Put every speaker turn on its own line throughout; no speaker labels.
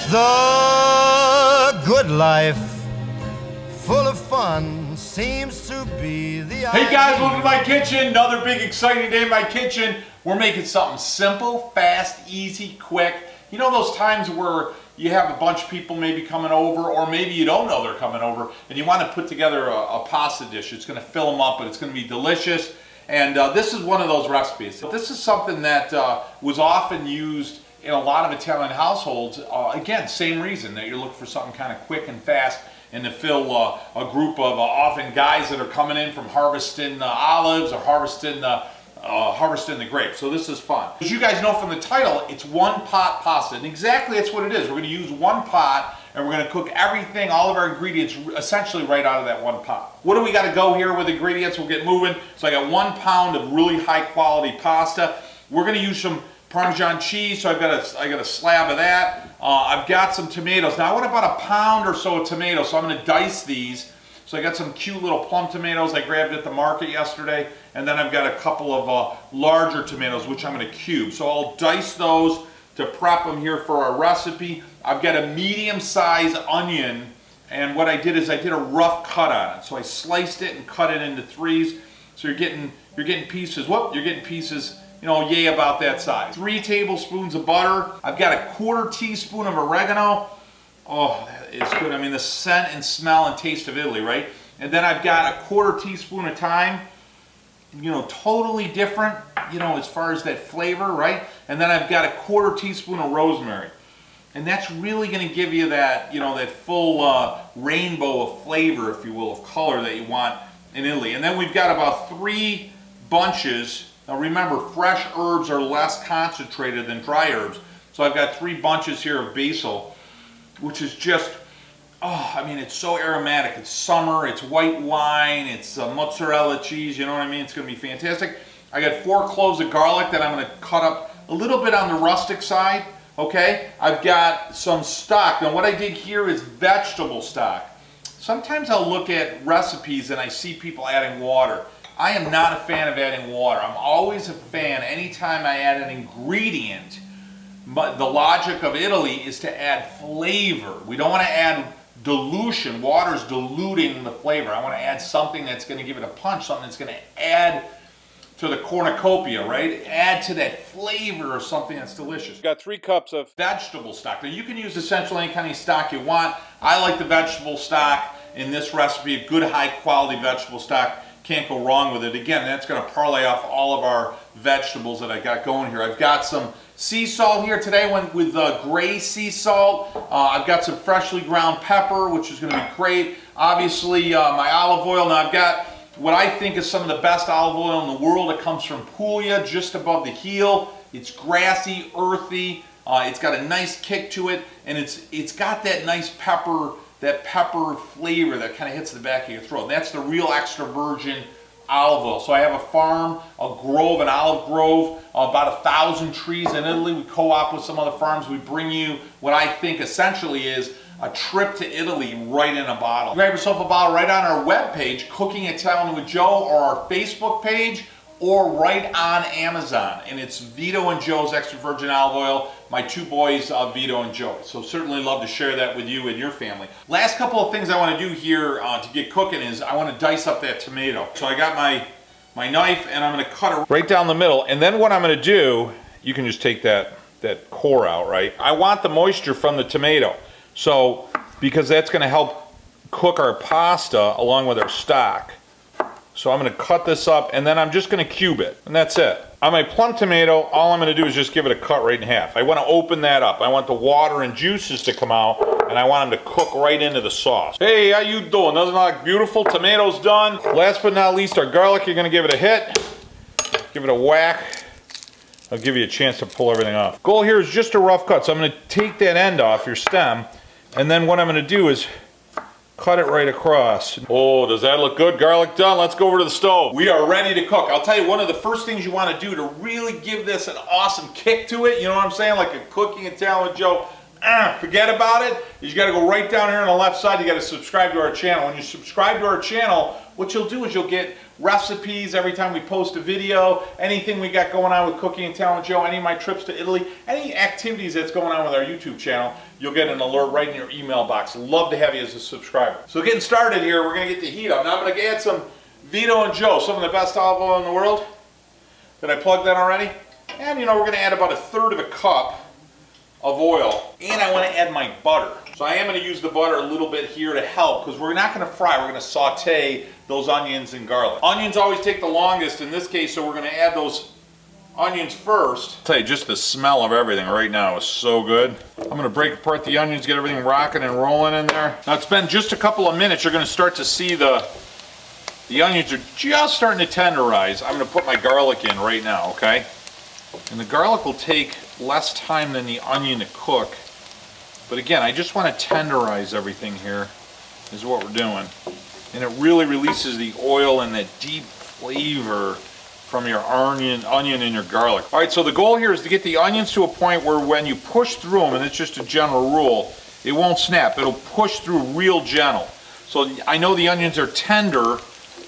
The good life, full of fun, seems to be the
Hey guys, welcome to my kitchen. Another big exciting day in my kitchen. We're making something simple, fast, easy, quick. You know those times where you have a bunch of people maybe coming over, or maybe you don't know they're coming over, and you want to put together a pasta dish. It's going to fill them up, but it's going to be delicious. And this is one of those recipes. This is something that was often used in a lot of Italian households. Again, same reason, that you're looking for something kind of quick and fast and to fill a group of often guys that are coming in from harvesting olives or harvesting the grapes. So this is fun. As you guys know from the title, it's one pot pasta, and exactly that's what it is. We're going to use one pot, and we're going to cook everything, all of our ingredients, essentially right out of that one pot. What do we got to go here with ingredients? We'll get moving. So I got 1 pound of really high quality pasta. We're going to use some Parmesan cheese, so I got a slab of that. I've got some tomatoes. Now I want about 1 pound or so of tomatoes, so I'm going to dice these. So I got some cute little plum tomatoes I grabbed at the market yesterday, and then I've got a couple of larger tomatoes, which I'm going to cube. So I'll dice those to prep them here for our recipe. I've got a medium-sized onion, and what I did is I did a rough cut on it. So I sliced it and cut it into threes. So you're getting pieces. You're getting pieces, you know, yay, about that size. 3 tablespoons of butter. I've got a 1/4 teaspoon of oregano. Oh, that is good. I mean, the scent and smell and taste of Italy, right? And then I've got a 1/4 teaspoon of thyme. You know, totally different, you know, as far as that flavor, right? And then I've got a 1/4 teaspoon of rosemary. And that's really going to give you that, you know, that full rainbow of flavor, if you will, of color that you want in Italy. And then we've got about 3 bunches. Now remember, fresh herbs are less concentrated than dry herbs. So I've got 3 bunches here of basil, which is just, oh, I mean, it's so aromatic. It's summer, it's white wine, it's mozzarella cheese, you know what I mean? It's going to be fantastic. I got 4 cloves of garlic that I'm going to cut up a little bit on the rustic side, okay? I've got some stock. Now what I did here is vegetable stock. Sometimes I'll look at recipes and I see people adding water. I am not a fan of adding water. I'm always a fan anytime I add an ingredient. But the logic of Italy is to add flavor. We don't want to add dilution. Water's diluting the flavor. I want to add something that's going to give it a punch, something that's going to add to the cornucopia, right? Add to that flavor of something that's delicious. We've got 3 cups of vegetable stock. Now you can use essentially any kind of stock you want. I like the vegetable stock in this recipe, a good high quality vegetable stock. Can't go wrong with it. Again, that's going to parlay off all of our vegetables that I got going here. I've got some sea salt here today with gray sea salt. I've got some freshly ground pepper, which is going to be great. Obviously, my olive oil. Now I've got what I think is some of the best olive oil in the world. It comes from Puglia, just above the heel. It's grassy, earthy. It's got a nice kick to it, and it's got that nice pepper. That pepper flavor that kind of hits the back of your throat. And that's the real extra virgin olive oil. So I have a farm, a grove, an olive grove, about 1,000 trees in Italy. We co-op with some other farms. We bring you what I think essentially is a trip to Italy right in a bottle. Grab yourself a bottle right on our webpage, Cooking Italian with Joe, or our Facebook page, or right on Amazon. And it's Vito and Joe's extra virgin olive oil. My 2 boys, Vito and Joe. So certainly love to share that with you and your family. Last couple of things I want to do here to get cooking is I want to dice up that tomato. So I got my knife, and I'm going to cut it right down the middle. And then what I'm going to do, you can just take that core out, right? I want the moisture from the tomato. So, because that's going to help cook our pasta along with our stock. So I'm going to cut this up, and then I'm just going to cube it, and that's it. On my plum tomato, all I'm going to do is just give it a cut right in half. I want to open that up. I want the water and juices to come out, and I want them to cook right into the sauce. Hey, how you doing? Doesn't that look beautiful? Tomatoes done. Last but not least, our garlic. You're going to give it a hit. Give it a whack. I'll give you a chance to pull everything off. Goal here is just a rough cut. So I'm going to take that end off your stem, and then what I'm going to do is cut it right across. Oh, does that look good? Garlic done. Let's go over to the stove. We are ready to cook. I'll tell you, one of the first things you want to do to really give this an awesome kick to it, you know what I'm saying? Like a Cooking Italian with Joe, Forget about it. You got to go right down here on the left side. You got to subscribe to our channel. When you subscribe to our channel, what you'll do is you'll get recipes every time we post a video, anything we got going on with Cooking and Talent Joe, any of my trips to Italy, any activities that's going on with our YouTube channel, you'll get an alert right in your email box. Love to have you as a subscriber. So getting started here, we're going to get the heat up. Now I'm going to add some Vito and Joe, some of the best olive oil in the world. Did I plug that already? And you know, we're going to add about 1/3 of a cup of oil, and I want to add my butter. So I am going to use the butter a little bit here to help, because we're not going to fry, we're going to saute those onions and garlic. Onions always take the longest in this case, so we're going to add those onions first. I'll tell you, just the smell of everything right now is so good. I'm going to break apart the onions, get everything rocking and rolling in there. Now it's been just a couple of minutes, you're going to start to see the onions are just starting to tenderize. I'm going to put my garlic in right now, okay? And the garlic will take less time than the onion to cook. But again, I just want to tenderize everything here, is what we're doing. And it really releases the oil and that deep flavor from your onion and your garlic. All right, so the goal here is to get the onions to a point where when you push through them, and it's just a general rule, it won't snap. It'll push through real gentle. So I know the onions are tender,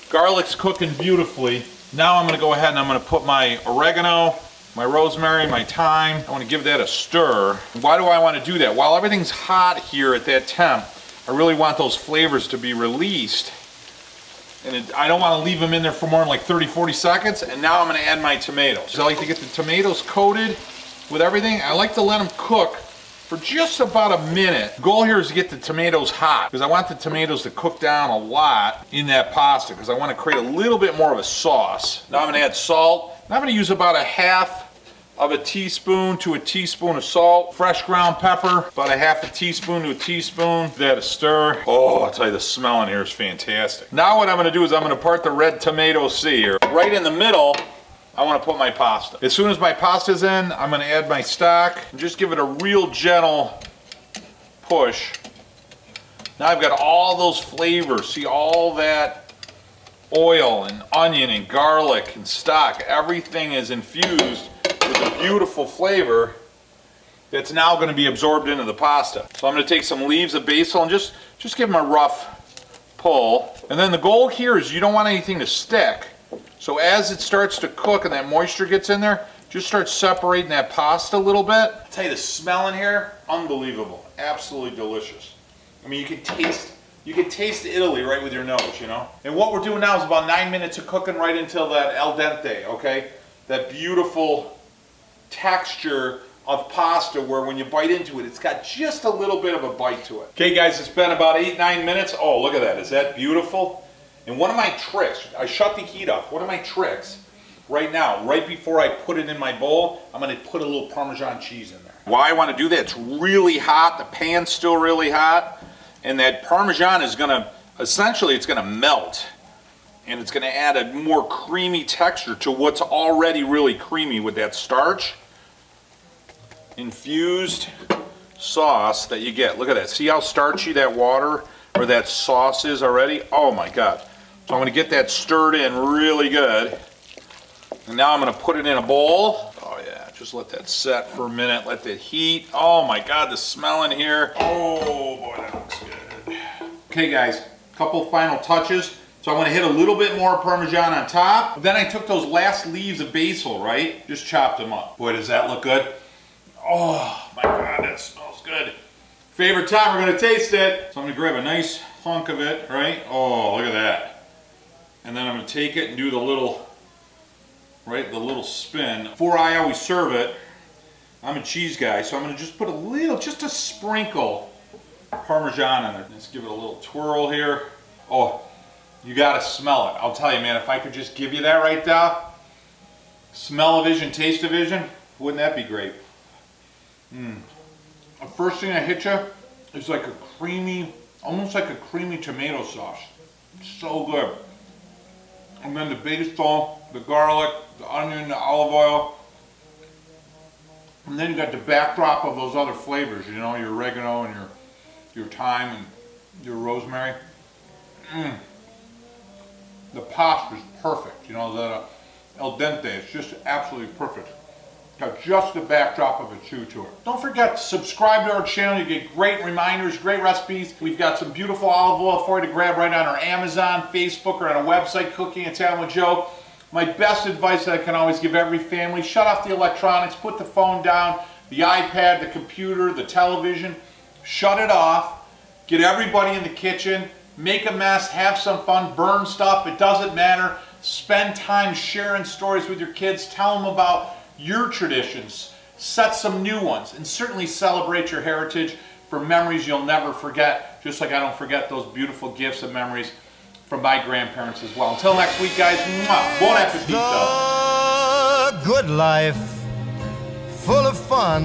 garlic's cooking beautifully. Now I'm going to go ahead and I'm going to put my oregano, my rosemary, my thyme. I want to give that a stir. Why do I want to do that? While everything's hot here at that temp, I really want those flavors to be released. And I don't want to leave them in there for more than like 30-40 seconds. And now I'm going to add my tomatoes. I like to get the tomatoes coated with everything. I like to let them cook for just about a minute. The goal here is to get the tomatoes hot, because I want the tomatoes to cook down a lot in that pasta, because I want to create a little bit more of a sauce. Now I'm going to add salt. Now I'm going to use about 1/2 of a teaspoon to a teaspoon of salt. Fresh ground pepper, about 1/2 teaspoon to a teaspoon. Give that a stir. Oh, I'll tell you, the smell in here is fantastic. Now what I'm going to do is I'm going to part the red tomato C here. Right in the middle, I want to put my pasta. As soon as my pasta's in, I'm going to add my stock and just give it a real gentle push. Now I've got all those flavors. See all that oil and onion and garlic and stock. Everything is infused with a beautiful flavor that's now going to be absorbed into the pasta. So I'm going to take some leaves of basil and just give them a rough pull. And then the goal here is you don't want anything to stick. So as it starts to cook and that moisture gets in there, just start separating that pasta a little bit. I'll tell you, the smell in here, unbelievable. Absolutely delicious. I mean, you can taste Italy right with your nose, you know? And what we're doing now is about 9 minutes of cooking right until that al dente, okay? That beautiful texture of pasta where when you bite into it, it's got just a little bit of a bite to it. Okay guys, it's been about 8-9 minutes. Oh, look at that. Is that beautiful? And one of my tricks, I shut the heat off. One of my tricks right now, right before I put it in my bowl, I'm going to put a little Parmesan cheese in there. Why I want to do that, it's really hot. The pan's still really hot. And that Parmesan is going to, essentially it's going to melt. And it's going to add a more creamy texture to what's already really creamy with that starch infused sauce that you get. Look at that. See how starchy that water or that sauce is already? Oh my God. So I'm going to get that stirred in really good. And now I'm going to put it in a bowl. Oh yeah, just let that set for a minute. Let that heat. Oh my God, the smell in here. Oh boy, that looks good. Okay guys, a couple final touches. So I'm going to hit a little bit more Parmesan on top. Then I took those last leaves of basil, right? Just chopped them up. Boy, does that look good. Oh my God, that smells good. Favorite time, we're going to taste it. So I'm going to grab a nice hunk of it, right? Oh, look at that. And then I'm going to take it and do the little, right, the little spin. Before I always serve it, I'm a cheese guy, so I'm going to just put a little, just a sprinkle Parmesan in it. Let's give it a little twirl here. Oh, you gotta smell it. I'll tell you, man, if I could just give you that right now, smell-o-vision, taste-o-vision, wouldn't that be great? The first thing that hits you is like a creamy, almost like a creamy tomato sauce. So good. And then the basil, the garlic, the onion, the olive oil. And then you got the backdrop of those other flavors, you know, your oregano and your thyme and your rosemary. The pasta is perfect, you know, the al dente, it's just absolutely perfect. Got just the backdrop of a chew to it. Don't forget to subscribe to our channel. You get great reminders, great recipes. We've got some beautiful olive oil for you to grab right on our Amazon, Facebook, or on our website, Cooking Italian with Joe. My best advice that I can always give every family, shut off the electronics, put the phone down, the iPad, the computer, the television, shut it off, get everybody in the kitchen, make a mess, have some fun, burn stuff, it doesn't matter. Spend time sharing stories with your kids, tell them about your traditions, set some new ones, and certainly celebrate your heritage for memories you'll never forget, just like I don't forget those beautiful gifts and memories from my grandparents as well. Until next week, guys, mwah, bon appetito.
The good life, full of fun.